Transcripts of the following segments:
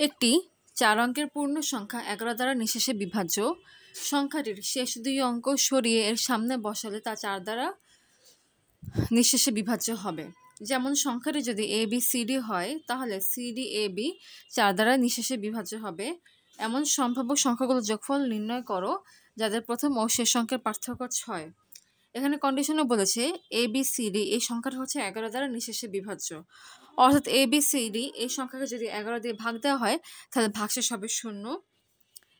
একটি 4 অঙ্কের পূর্ণ সংখ্যা 11 দ্বারা নিঃশেষে বিভাজ্য। সংখ্যাটির শেষ দুই অঙ্ক সরিয়ে এর সামনে বসালে তা 4 দ্বারা নিঃশেষে বিভাজ্য হবে। যেমন সংখ্যাটি যদি ABCD হয় তাহলে CDAB 4 দ্বারা নিঃশেষে বিভাজ্য হবে। এমন সম্ভাব্য সংখ্যাগুলোর যোগফল নির্ণয় করো যাদের প্রথম ও শেষ অঙ্কের পার্থক্য 6। এখানে কন্ডিশনও বলেছে ABCD এই সংখ্যাটা হচ্ছে 11 দ্বারা নিঃশেষে বিভাজ্য, অর্থাৎ ABCD এই সংখ্যাকে যদি 11 দিয়ে ভাগ দেওয়া হয় তাহলে ভাগশেষ হবে 0।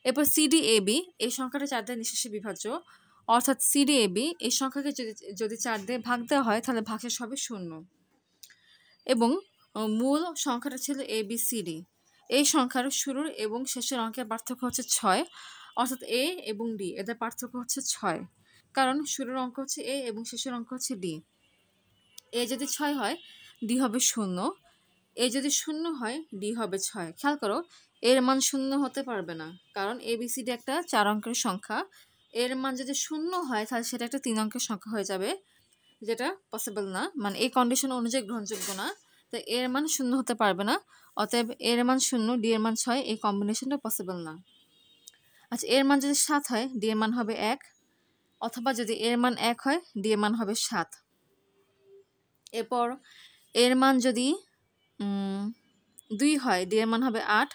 এরপর CDAB এই সংখ্যাটা 4 দ্বারা নিঃশেষে বিভাজ্য, অর্থাৎ CDAB এই সংখ্যাকে যদি 4 দিয়ে ভাগ দেওয়া হয় তাহলে ভাগশেষ হবে 0। এবং মূল সংখ্যাটা ছিল ABCD, এই সংখ্যার শুরুর এবং শেষের অঙ্কের পার্থক্য হচ্ছে 6, অর্থাৎ A এবং D এদের পার্থক্য হচ্ছে 6, কারণ শুরুর অঙ্ক হচ্ছে A এবং শেষের অঙ্ক হচ্ছে D। A যদি 6 হয় D হবে 0, A যদি 0 হয় D হবে 6। খেয়াল করো, এর মান 0 হতে পারবে না, কারণ ABCD একটা 4 অঙ্কের সংখ্যা। এর মান যদি 0 হয় তাহলে সেটা একটা 3 অঙ্কের সংখ্যা হয়ে যাবে, যেটা পসিবল না, মানে এই কন্ডিশন অনুযায়ী গ্রহণযোগ্য না। তো এর মান 0 হতে পারবে না, অতএব এর মান 0, D এর মান 6, এই কম্বিনেশনটা পসিবল না। আচ্ছা, এর মান যদি 7 হয় D এর মান হবে 1, অথবা যদি এর মান 1 হয় D এর মান হবে 7। এরপর এর মান যদি 2 হয় D এর মান হবে 8,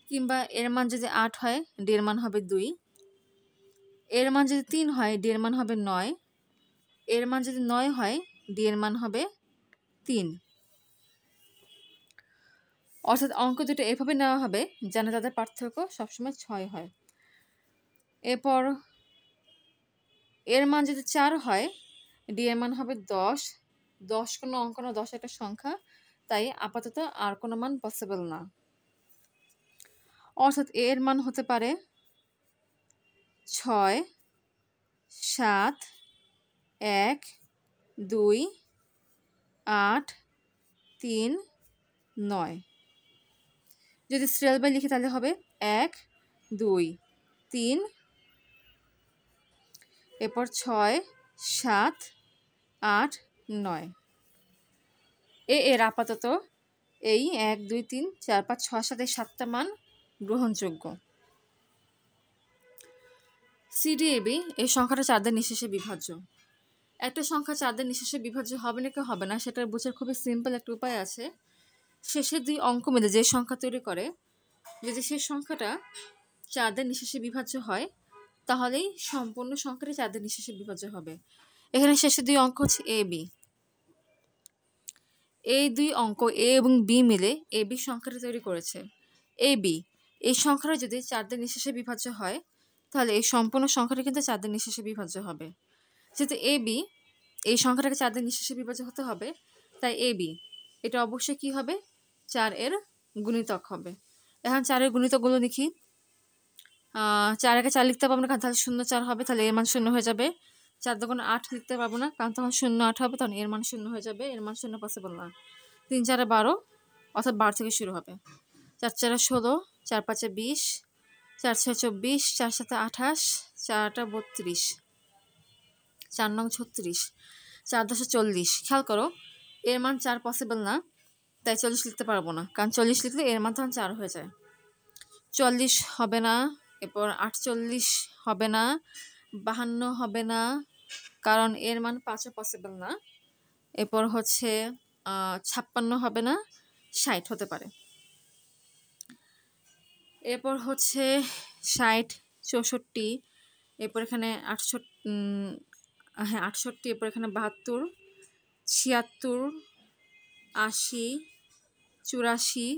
কিংবা এর মান যদি 8 হয় D এর মান হবে 2। এর মান যদি 3 হয় D এর মান হবে 9। এর মান যদি 9 হয় D এর মান হবে 3। অর্থাৎ অঙ্ক দুটো এভাবে নেওয়া হবে যেন তাদের পার্থক্য সবসময় 6 হয়। এরপর এর মান যদি 4 হয় D এর মান হবে 10। 10 কোনো অঙ্ক না, 10 একটা সংখ্যা, তাই আপাতত আর কোনো মান পসিবল না। অর্থাৎ এর মান হতে পারে 6, 7, 1, 2, 8, 3, 9। যদি সিরিয়াল বাই লিখি তাহলে হবে 1, 2, 3, এরপর 6, 7, 8, 9। এর আপাতত এই 1, 2, 3, 4, 5, 6, 7 এই 7টা মান গ্রহণযোগ্য। CDAB এই সংখ্যাটা 4 দ্বারা নিঃশেষে বিভাজ্য। একটা সংখ্যা 4 দ্বারা নিঃশেষে বিভাজ্য হবে নাকি হবে না সেটা বোঝার খুবই সিম্পল একটা উপায় আছে। শেষের দুই অঙ্ক মিলে যে সংখ্যা তৈরি করে, যদি সেই সংখ্যাটা 4 দ্বারা নিঃশেষে বিভাজ্য হয় তাহলেই সম্পূর্ণ সংখ্যাটি 4 দ্বারা নিঃশেষে বিভাজ্য হবে। এখানে শেষের দুই অঙ্ক হচ্ছে AB। এই দুই অঙ্ক A এবং B মিলে AB সংখ্যাটা তৈরি করেছে। AB এই সংখ্যাটা যদি 4 দ্বারা নিঃশেষে বিভাজ্য হয় তাহলে এই সম্পূর্ণ সংখ্যাটা কিন্তু 4 দ্বারা নিঃশেষে বিভাজ্য হবে। যেহেতু AB এই সংখ্যাটাকে 4 দ্বারা নিঃশেষে বিভাজ্য হতে হবে, তাই AB এটা অবশ্যই কি হবে, 4 এর গুণিতক হবে। এখন 4 এর গুণিতকগুলো লিখি। 4 একে 4 লিখতে পারবো না, কারণ তাহলে 0, 4 হবে, তাহলে এর মান 0 হয়ে যাবে। 4 দুগুণে 8 লিখতে পারবো না, কারণ তখন 0, 8 হবে, তখন এর মান 0 হয়ে যাবে, এর মান 0 পসিবল না। 3, 4, 12, অর্থাৎ 12 থেকে শুরু হবে। 4, 4, 16, 4, 5, 20, 4, 6, 24, 4, 7, 28, 4, 8, 32, 4, 9, 36, 4, 10, 40। খেয়াল করো, এর মান 4 পসিবল না, তাই 40 লিখতে পারবো না, কারণ 40 লিখলে এর মান তখন 4 হয়ে যায়। 40 হবে না, এরপর 48 হবে না, 52 হবে না, কারণ এর মান 5ও পসিবল না। এরপর হচ্ছে 56 হবে না, 60 হতে পারে। এরপর হচ্ছে 60, 64, এরপর এখানে 68, এরপর এখানে 72, 76, 80, 84,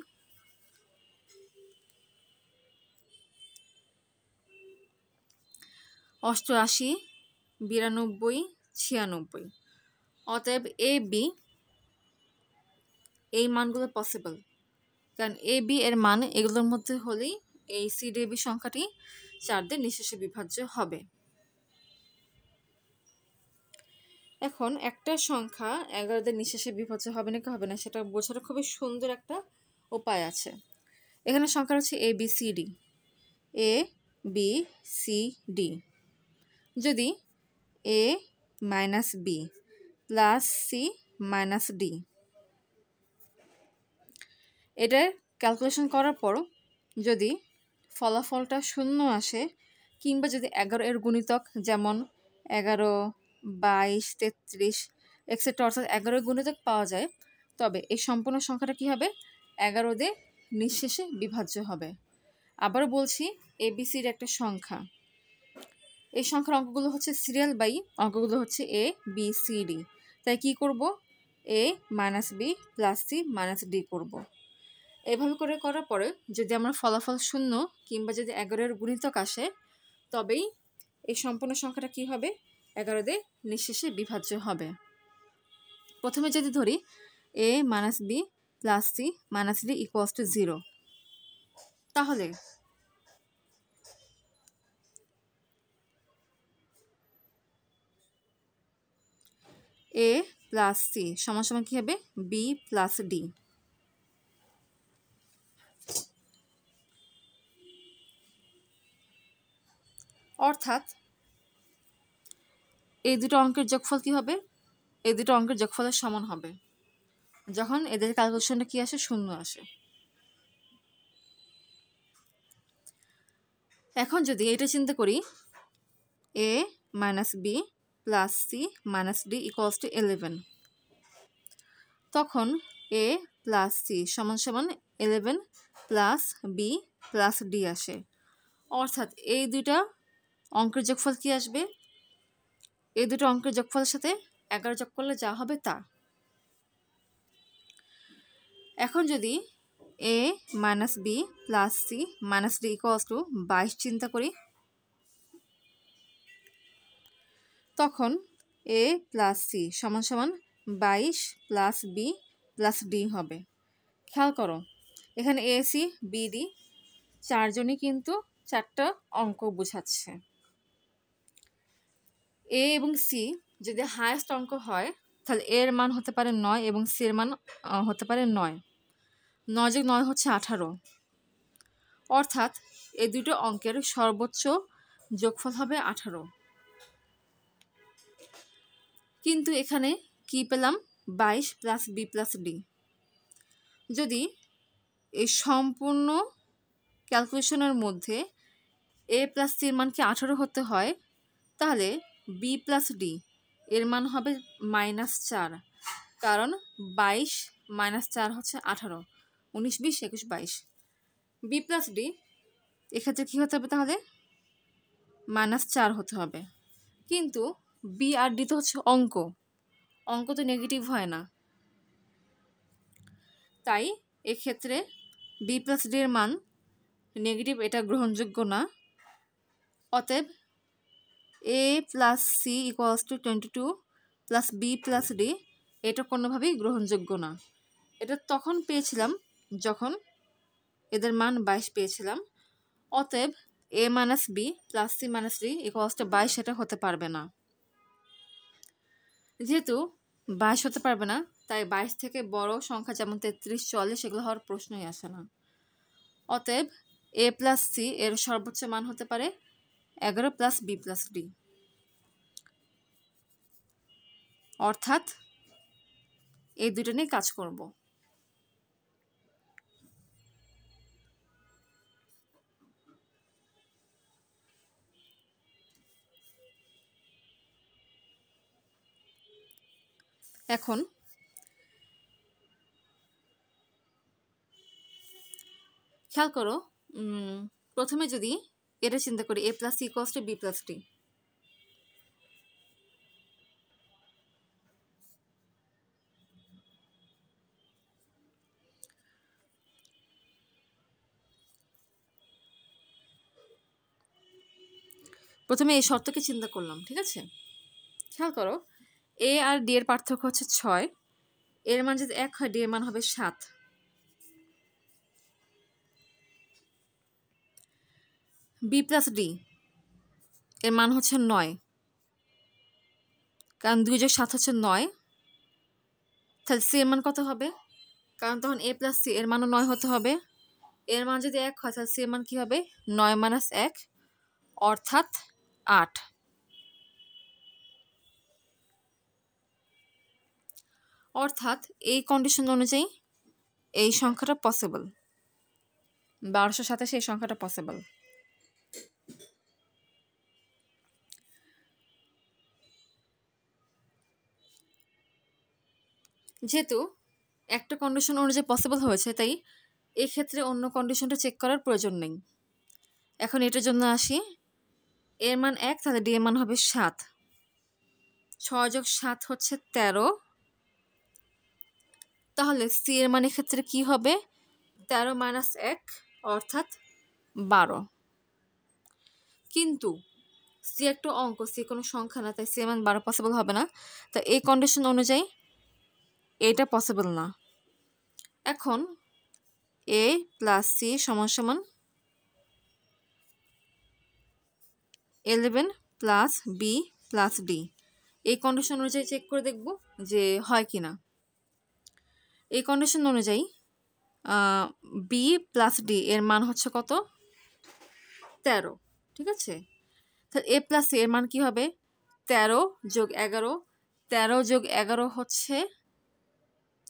88, 92, 96। অতএব AB এই মানগুলো পসিবল, কারণ AB এর মান এগুলোর মধ্যে হলেই এই CDAB সংখ্যাটি 4 দিয়ে নিঃশেষে বিভাজ্য হবে। এখন একটা সংখ্যা 11 দিয়ে নিঃশেষে বিভাজ্য হবে নাকি হবে না সেটা বোঝার খুবই সুন্দর একটা উপায় আছে। এখানে সংখ্যা হচ্ছে ABCD, ABCD। যদি A minus B plus C minus D এটার ক্যালকুলেশন করার পর যদি ফলাফলটা 0 আসে, কিংবা যদি 11 এর গুণিতক যেমন 11, 22, 33 এক্সেট্রা অর্থাৎ 11 এর গুণিতক পাওয়া যায়, তবে এই সম্পূর্ণ সংখ্যাটা কী হবে? 11 দিয়ে নিঃশেষে বিভাজ্য হবে। আবারও বলছি, ABCর একটা সংখ্যা। এই সংখ্যার অঙ্কগুলো হচ্ছে সিরিয়াল বাই, অঙ্কগুলো হচ্ছে ABCD। তাই কি করব? A - B + C - D করব। এভাবে করার পরে যদি আমার ফলাফল 0 কিংবা যদি 11 এর গুণিতক আসে, তবেই এই সম্পূর্ণ সংখ্যাটা কি হবে? 11 দিয়ে নিঃশেষে বিভাজ্য হবে। প্রথমে যদি ধরি A - B + C - D = 0, তাহলে A + C সমান কি হবে? B + D। অর্থাৎ এই দুটো অঙ্কের যোগফল কি হবে? এই দুটো অঙ্কের যোগফলের সমান হবে যখন এদের ক্যালকুলেশনটা কি আসে? 0 আসে। এখন যদি এটা চিন্তা করি, A - B + C - D = 11, তখন A + C সমান 11 + B + D আসে। অর্থাৎ এই দুইটা অঙ্কের যোগফল কি আসবে? এই দুটো অঙ্কের যোগফলের সাথে 11 যোগ করলে যা হবে তা। এখন যদি A - B + C - D = 22 চিন্তা করি, তখন A + C সমান 22 + B + D হবে। খেয়াল করো, এখানে AC BD চারজনই কিন্তু 4টা অঙ্ক বোঝাচ্ছে। A এবং C যদি হায়েস্ট অঙ্ক হয়, তাহলে A এর মান হতে পারে 9 এবং C এর মান হতে পারে 9। 9 যোগ 9 হচ্ছে 18। অর্থাৎ এই দুটো অঙ্কের সর্বোচ্চ যোগফল হবে 18। কিন্তু এখানে কি পেলাম? 22 + B + D। যদি এই সম্পূর্ণ ক্যালকুলেশনের মধ্যে A + C এর মান কি 18 হতে হয়, তাহলে B + D এর মান হবে -4, কারণ 22 - 4 হচ্ছে 18, 19, 20, 21, 22। B + D এক্ষেত্রে কী হতে হবে? তাহলে -4 হতে হবে। কিন্তু B আর D তো হচ্ছে অঙ্ক, অঙ্ক তো নেগেটিভ হয় না। তাই এক্ষেত্রে B + D এর মান নেগেটিভ, এটা গ্রহণযোগ্য না। অতএব A + C = 22 + B + D এটা কোনোভাবেই গ্রহণযোগ্য না। এটা তখন পেয়েছিলাম যখন এদের মান 22 পেয়েছিলাম। অতএব A - B + C - D = 22 এটা হতে পারবে না। যেহেতু 22 হতে পারবে না, তাই 22 থেকে বড় সংখ্যা যেমন 33, 44 এগুলো হওয়ার প্রশ্নই আসে না। অতএব A + C এর সর্বোচ্চ মান হতে পারে 11 + B + D। অর্থাৎ এই দুটো নিয়ে কাজ করব। এখন খেয়াল করো, প্রথমে যদি এটা চিন্তা করি A + C = B + D, প্রথমে এই শর্তকে চিন্তা করলাম, ঠিক আছে? খেয়াল করো, A আর D এর পার্থক্য হচ্ছে 6, এর মান যদি 1 হয় D এর মান হবে 7। B + D এর মান হচ্ছে 9, কারণ 2 যোগ 7 হচ্ছে 9। তাহলে C এর মান কত হবে? কারণ তখন A + C এর মানও 9 হতে হবে। এর মান যদি 1 হয়, তাহলে C এর মান কী হবে? 9 - 1 অর্থাৎ 8। অর্থাৎ এই কন্ডিশন অনুযায়ী এই সংখ্যাটা পসিবল। 1227 এই সংখ্যাটা পসিবল। যেহেতু একটা কন্ডিশন অনুযায়ী পসিবল হয়েছে, তাই এই ক্ষেত্রে অন্য কন্ডিশনটা চেক করার প্রয়োজন নেই। এখন এটার জন্য আসি, এর মান 1, তাহলে ডি এর মান হবে 7। 6 যোগ 7 হচ্ছে 13। তাহলে সি এর মানের ক্ষেত্রে কি হবে? 13 মাইনাস 1 অর্থাৎ 12। কিন্তু সি একটা অঙ্ক, সি কোনো সংখ্যা না, তাই সি এর মান 12 পসিবল হবে না। তো এই কন্ডিশন অনুযায়ী এটা পসিবল না। এখন এ প্লাস সি সমান সমান 11 প্লাস বি প্লাস ডি। এই কন্ডিশন অনুযায়ী চেক করে দেখব যে হয় কি না। এই কন্ডিশন অনুযায়ী বি প্লাস ডি এর মান হচ্ছে কত? 13। ঠিক আছে, তাহলে এ প্লাস সি এর মান কি হবে? 13 যোগ 11। 13 যোগ 11 হচ্ছে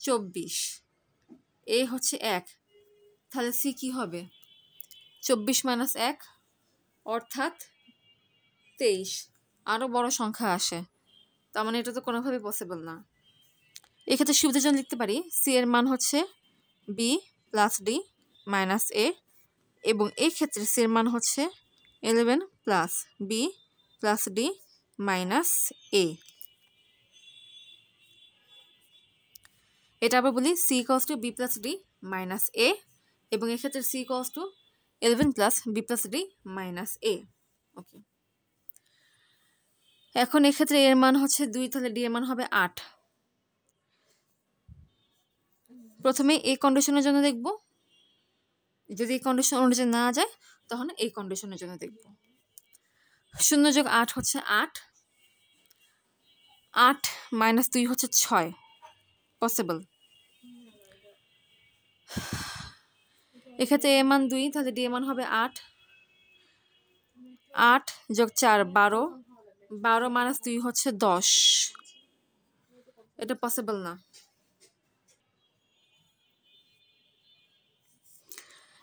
24। এ হচ্ছে 1, তাহলে সি কি হবে? 24 মাইনাস 1 অর্থাৎ 23। আরও বড় সংখ্যা আসে, তার মানে এটা তো কোনোভাবেই পসিবল না। এক্ষেত্রে সুবিধার জন্য লিখতে পারি সি এর মান হচ্ছে B plus D minus A, এবং এই ক্ষেত্রে সি এর মান হচ্ছে 11 plus B plus D minus A. এটা আবার বলি, C equals to B plus D minus A, এবং এক্ষেত্রে C equals to 11 plus B plus D minus A. Okay, এখন এক্ষেত্রে এর মান হচ্ছে 2, তাহলে ডি এর মান হবে 8। প্রথমে এই কন্ডিশনের জন্য দেখব, যদি এই কন্ডিশন অনুযায়ী না যায় তখন এই কন্ডিশনের জন্য দেখব। 0 যোগ 8 হচ্ছে 8। 8 মাইনাস 2 হচ্ছে 6, পসিবল। এক্ষেত্রে এ মান 2, তাহলে ডি এর মান হবে 8। 8 যোগ 4 12। 12 মাইনাস 2 হচ্ছে 10, এটা পসিবল না।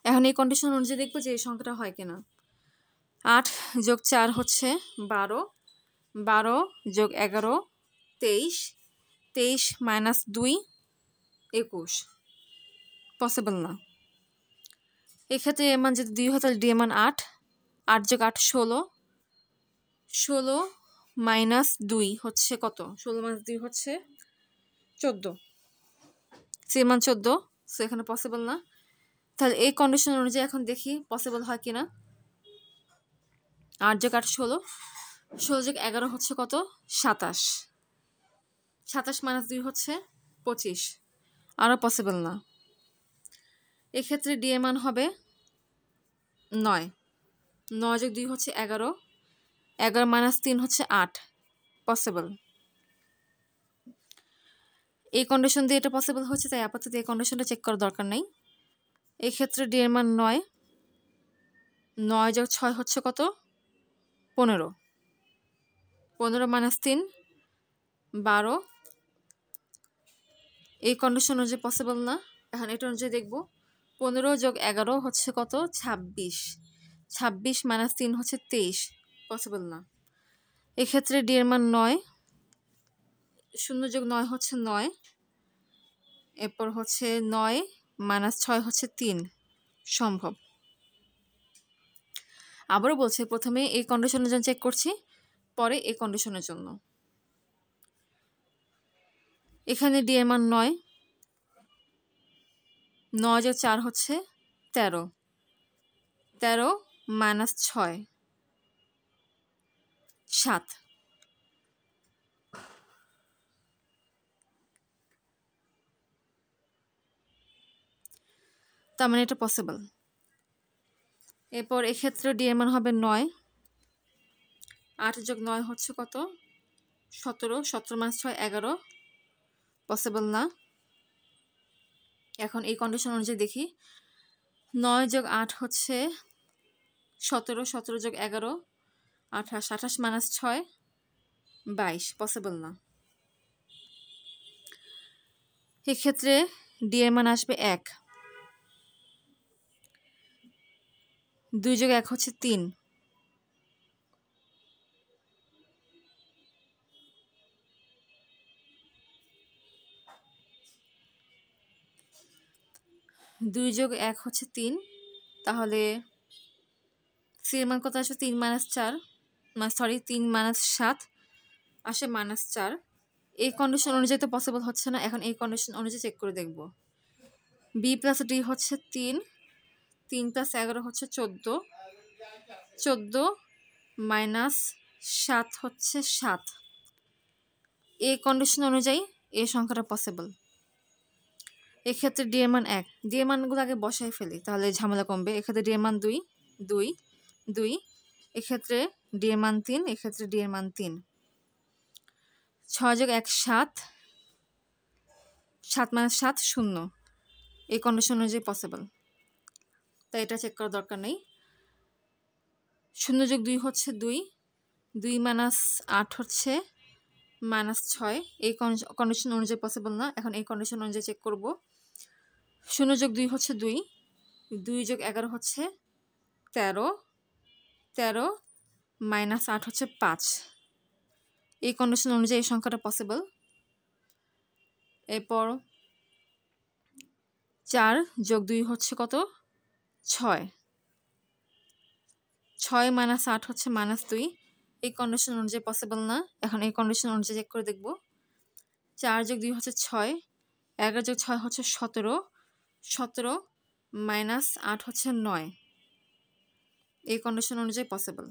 এখন এই কন্ডিশন অনুযায়ী দেখবো যে এই সংখ্যাটা হয় কিনা। 8 যোগ 4 হচ্ছে 12। 12 যোগ 11 23। 23 মাইনাস 2 21, পসিবল না। এক্ষেত্রে এর মান যদি 2 হয় তাহলে ডি এর মান 8। 8 যোগ 8 16। 16 মাইনাস 2 হচ্ছে কত? 16 মাইনাস 2 হচ্ছে 14। সি এর মান 14, সো এখানে পসিবল না। তাহলে এই কন্ডিশন অনুযায়ী এখন দেখি পসিবল হয় কিনা। 8 যোগ 8 16। 16 যোগ 11 হচ্ছে কত? 27। 27 মাইনাস 2 হচ্ছে 25, আরও পসিবল না। এক্ষেত্রে ডি এর মান হবে 9। 9 যোগ 2 হচ্ছে 11। 11 মাইনাস 3 হচ্ছে 8, পসিবল। এই কন্ডিশন দিয়ে এটা পসিবল হচ্ছে, তাই আপাতত এই কন্ডিশনটা চেক করার দরকার নেই। এই ক্ষেত্রে ডি এর মান 9। 9 যোগ 6 হচ্ছে কত? 15। 15 মাইনাস 3 12। এই কন্ডিশন অনুযায়ী পসিবল না। এখন এটা অনুযায়ী দেখব। 15 যোগ 11 হচ্ছে কত? 26। 26 মাইনাস 3 হচ্ছে 23, পসিবল না। এক্ষেত্রে ডি এর মান 9। 0 যোগ 9 হচ্ছে 9। এরপর হচ্ছে 9 মাইনাস 6 হচ্ছে 3, সম্ভব। আবারও বলছি, প্রথমে এই কন্ডিশনের জন্য চেক করছি, পরে এই কন্ডিশনের জন্য। এখানে ডি এর মান 9। 9 যোগ 4 হচ্ছে 13। 13 মাইনাস 6 7। তার মানে এটা পসিবল। এরপর এক্ষেত্রে ডি এর মান হবে 9। 8 যোগ 9 হচ্ছে কত? 17। 17 মাইনাস 6 11, পসিবল না। এখন এই কন্ডিশন অনুযায়ী দেখি। 9 যোগ 8 হচ্ছে 17। 17 যোগ 11 28। 28 মাইনাস 6 22, পসিবল না। এক্ষেত্রে ডি এর মান আসবে 1। 2 যোগ 1 হচ্ছে 3, 2 যোগ 1 হচ্ছে 3, তাহলে সি এর মান কত আসে? 3 - 4, সরি 3 - 7 আসে -4। এই কন্ডিশন অনুযায়ী তো পসিবল হচ্ছে না, এখন এই কন্ডিশন অনুযায়ী চেক করে দেখব। বি প্লাস ডি হচ্ছে 3, 3 + 11 হচ্ছে 14, 14 - 7 হচ্ছে 7। এই কন্ডিশন অনুযায়ী এই সংখ্যাটা পসিবল। এক্ষেত্রে ডি এর মান 1, ডি এর মানগুলো আগে বসাই ফেলি, তাহলে ঝামেলা কমবে। এক্ষেত্রে ডি এর মান 2, 2, 2, এক্ষেত্রে ডি এর মান 3, এক্ষেত্রে ডি এর মান 3। 6 যোগ 1 7, 7 - 7 0। এই কন্ডিশন অনুযায়ী পসিবল, তাই এটা চেক করার দরকার নেই। 0 যোগ 2 হচ্ছে 2, 2 - 8 হচ্ছে -6। এই কন্ডিশন অনুযায়ী পসিবল না, এখন এই কন্ডিশন অনুযায়ী চেক করব। 0 যোগ 2 হচ্ছে 2, 2 যোগ 11 হচ্ছে 13, 13 - 8 হচ্ছে 5। এই কন্ডিশন অনুযায়ী এই সংখ্যাটা পসিবল। এরপর 4 যোগ 2 হচ্ছে কত? 6, 6 - 8 হচ্ছে -2। এই কন্ডিশন অনুযায়ী পসিবল না, এখন এই কন্ডিশন অনুযায়ী চেক করে দেখব। 4 যোগ 2 হচ্ছে 6, 11 যোগ 6 হচ্ছে 17, 17 - 8 হচ্ছে 9। এই কন্ডিশন অনুযায়ী পসিবল।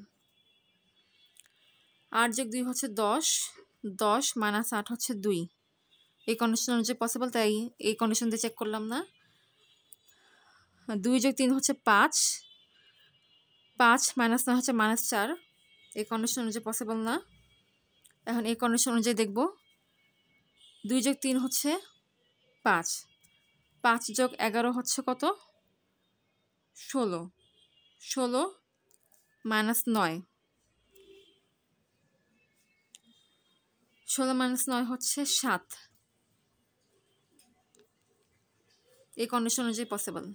8 যোগ 2 হচ্ছে 10, 10 - 8 হচ্ছে 2। এই কন্ডিশন অনুযায়ী পসিবল, তাই এই কন্ডিশন দিয়ে চেক করলাম না। 2 যোগ 3 হচ্ছে 5, 5 - 9 হচ্ছে -4। এই কন্ডিশন অনুযায়ী পসিবল না, এখন এই কন্ডিশন অনুযায়ী দেখব। 2 যোগ 3 হচ্ছে 5, 5 যোগ 11 হচ্ছে কত? 16, 16 - 9, 16 - 9 হচ্ছে 7। এই কন্ডিশন অনুযায়ী পসিবল।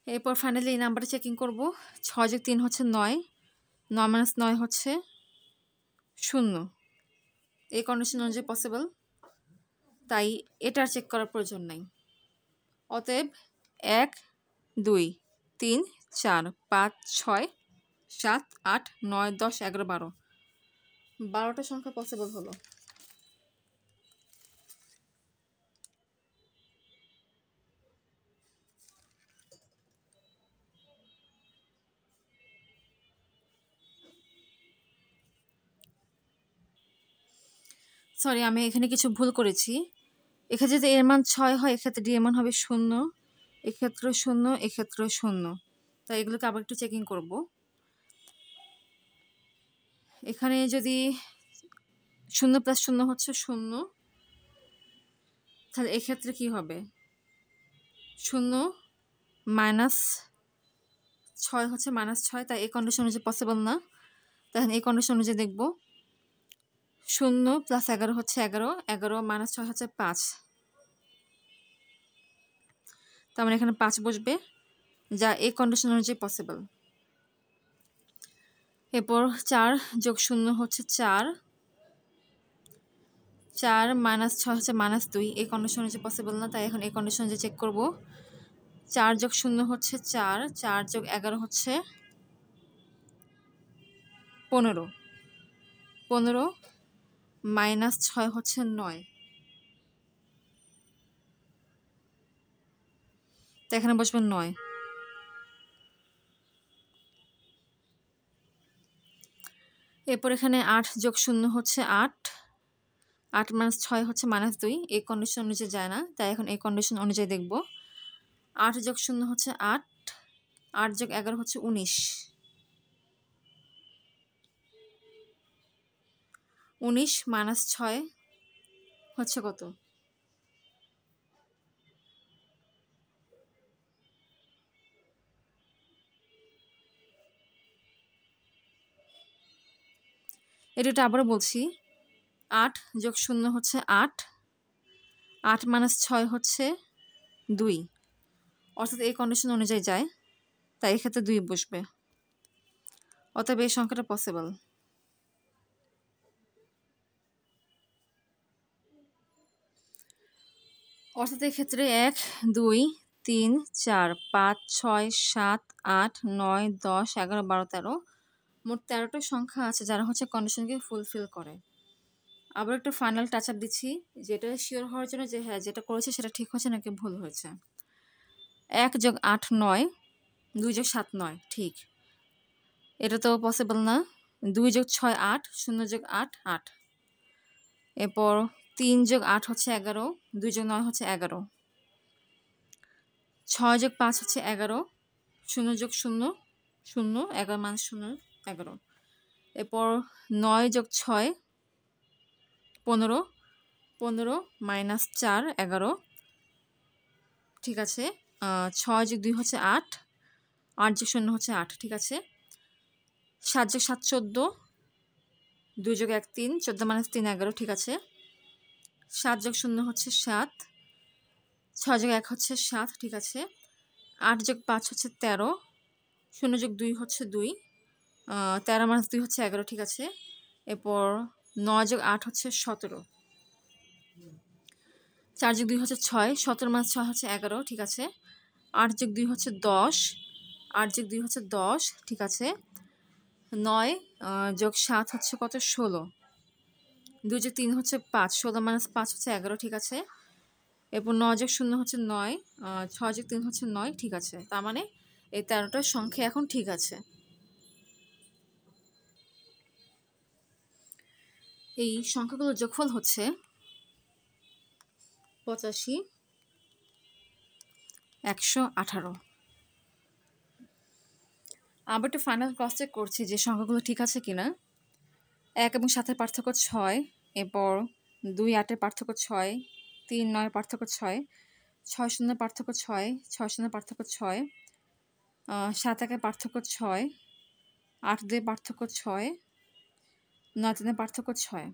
এরপর ফাইনালি এই নাম্বারটা চেকিং করব। 6 যোগ 3 হচ্ছে 9, 9 - 9 হচ্ছে 0। এই কন্ডিশন অনুযায়ী পসিবল, তাই এটার চেক করার প্রয়োজন নাই। অতএব 1 2 3 4 5 6 7 8 9 10 11 12, 12টা সংখ্যা পসিবল হলো। সরি, আমি এখানে কিছু ভুল করেছি। এক্ষেত্রে যদি এর মান 6 হয়, এক্ষেত্রে ডি এর মান হবে 0, এক্ষেত্রে 0, এক্ষেত্রে 0। তাই এগুলোকে আবার একটু চেকিং করব। এখানে যদি 0 + 0 হচ্ছে 0, তাহলে এক্ষেত্রে কি হবে? 0 - 6 হচ্ছে -6, তাই এই কন্ডিশন অনুযায়ী পসিবল না। তাহলে এই কন্ডিশন অনুযায়ী দেখব। 0 + 11 হচ্ছে 11, 11 - 6 হচ্ছে 5। তার মানে এখানে 5 বসবে, যা এই কন্ডিশন অনুযায়ী পসিবল। এরপর 4 যোগ 0 হচ্ছে 4, 4 - 6 হচ্ছে -2। এই কন্ডিশন অনুযায়ী পসিবল না, তাই এখন এই কন্ডিশন অনুযায়ী চেক করব। 4 যোগ 0 হচ্ছে 4, 4 যোগ 11 হচ্ছে 15, 15 - 6 হচ্ছে 9। তো এখানে বসবে 9। এরপর এখানে 8 যোগ 0 হচ্ছে 8, 8 - 6 হচ্ছে -2। এই কন্ডিশন অনুযায়ী যায় না, তাই এখন এই কন্ডিশন অনুযায়ী দেখব। 8 যোগ 0 হচ্ছে 8, 8 যোগ 11 হচ্ছে 19, 19 - 6 হচ্ছে কত? এটা আবারও বলছি। 8 যোগ 0 হচ্ছে 8, 8 - 6 হচ্ছে 2, অর্থাৎ এই কন্ডিশন অনুযায়ী যায়, তাই এক্ষেত্রে 2 বসবে। অতএব এই সংখ্যাটা পসিবল। অর্থাৎ এক্ষেত্রে 1, 2, 3, 4, 5, 6, 7, 8, 9, 10, 11, 12, 13 মোট 13টা সংখ্যা আছে যারা হচ্ছে কন্ডিশনকে ফুলফিল করে। আবার একটু ফাইনাল টাচ আপ দিচ্ছি, যেটা শিওর হওয়ার জন্য যে হ্যাঁ যেটা করেছে সেটা ঠিক হয়েছে নাকি ভুল হয়েছে। 1 + 8 9, 2 + 7 9, ঠিক। এটা তো পসিবল না। 2 + 6 8, 0 + 8 8। এরপর 3 + 8 হচ্ছে 11, 2 + 9 হচ্ছে 11। 6 + 5 হচ্ছে 11, 0 + 0 0, 11 - 0 11। এরপর 9 + 6 15, 15 - 4 11, ঠিক আছে। 6 + 2 হচ্ছে 8, 8 + 0 হচ্ছে 8, ঠিক আছে। 7 + 7 14, 2 + 1 3, 14 - 3 11, ঠিক আছে। 7 + 0 হচ্ছে 7, 6 + 1 হচ্ছে 7, ঠিক আছে। 8 + 5 হচ্ছে 13, 0 + 2 হচ্ছে 2, 13 - 2 হচ্ছে 11, ঠিক আছে। এরপর 9 + 8 হচ্ছে 17, 4 + 2 হচ্ছে 6, 17 - 6 হচ্ছে 11, ঠিক আছে। 8 + 2 হচ্ছে 10, 8 + 2 হচ্ছে 10, ঠিক আছে। 9 + 7 হচ্ছে কত? 16, 2 + 3 হচ্ছে 5, 16 - 5 হচ্ছে 11, ঠিক আছে। এরপর 9 + 0 হচ্ছে 9, 6 + 3 হচ্ছে 9, ঠিক আছে। তার মানে এই 13টা সংখ্যা এখন ঠিক আছে। এই সংখ্যাগুলোর যোগফল হচ্ছে 85 118। আবার একটু ফাইনাল ক্রস চেক করছি যে সংখ্যাগুলো ঠিক আছে কিনা। 1 এবং 7-এর পার্থক্য 6, এরপর 2 8-এর পার্থক্য 6, 3 9-এর পার্থক্য 6, 6 0-এর পার্থক্য 6, 6 0-এর পার্থক্য 6, 7 1-এর পার্থক্য 6, 8 2-এর পার্থক্য 6, 9 3-এর পার্থক্য 6।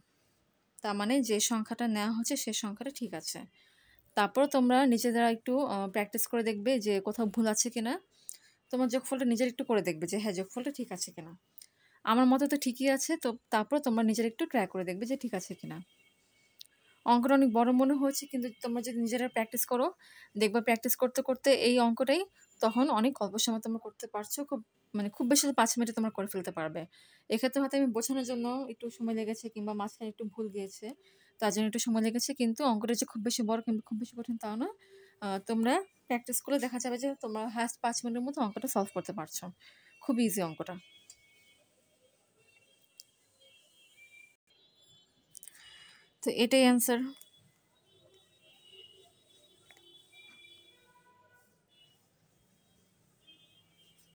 তার মানে যে সংখ্যাটা নেওয়া হচ্ছে সেই সংখ্যাটা ঠিক আছে। তারপর তোমরা নিজেরা একটু প্র্যাকটিস করে দেখবে যে কোথাও ভুল আছে কিনা। তোমার যোগফলটা নিজের একটু করে দেখবে যে হ্যাঁ যোগফলটা ঠিক আছে কিনা। আমার মতে তো ঠিকই আছে, তো তারপর তোমরা নিজেরা একটু ট্রাই করে দেখবে যে ঠিক আছে কিনা। অঙ্কটা অনেক বড় মনে হয়েছে, কিন্তু তোমরা যদি নিজেরা প্র্যাকটিস করো দেখবে প্র্যাকটিস করতে করতে এই অঙ্কটাই তখন অনেক অল্প সময় তোমরা করতে পারছো। খুব বেশি 5 মিনিটে তোমরা করে ফেলতে পারবে। এক্ষেত্রে হয়তো আমি বোঝানোর জন্য একটু সময় লেগেছে কিংবা মাঝখানে একটু ভুল গিয়েছে, তার জন্য একটু সময় লেগেছে, কিন্তু অঙ্কটা যে খুব বেশি বড় কিংবা খুব বেশি কঠিন তাও না। তোমরা প্র্যাকটিস করলে দেখা যাবে যে তোমরা হাস্ট 5 মিনিটের মধ্যে অঙ্কটা সলভ করতে পারছো। খুব ইজি অঙ্কটা। তো এটাই অ্যান্সার।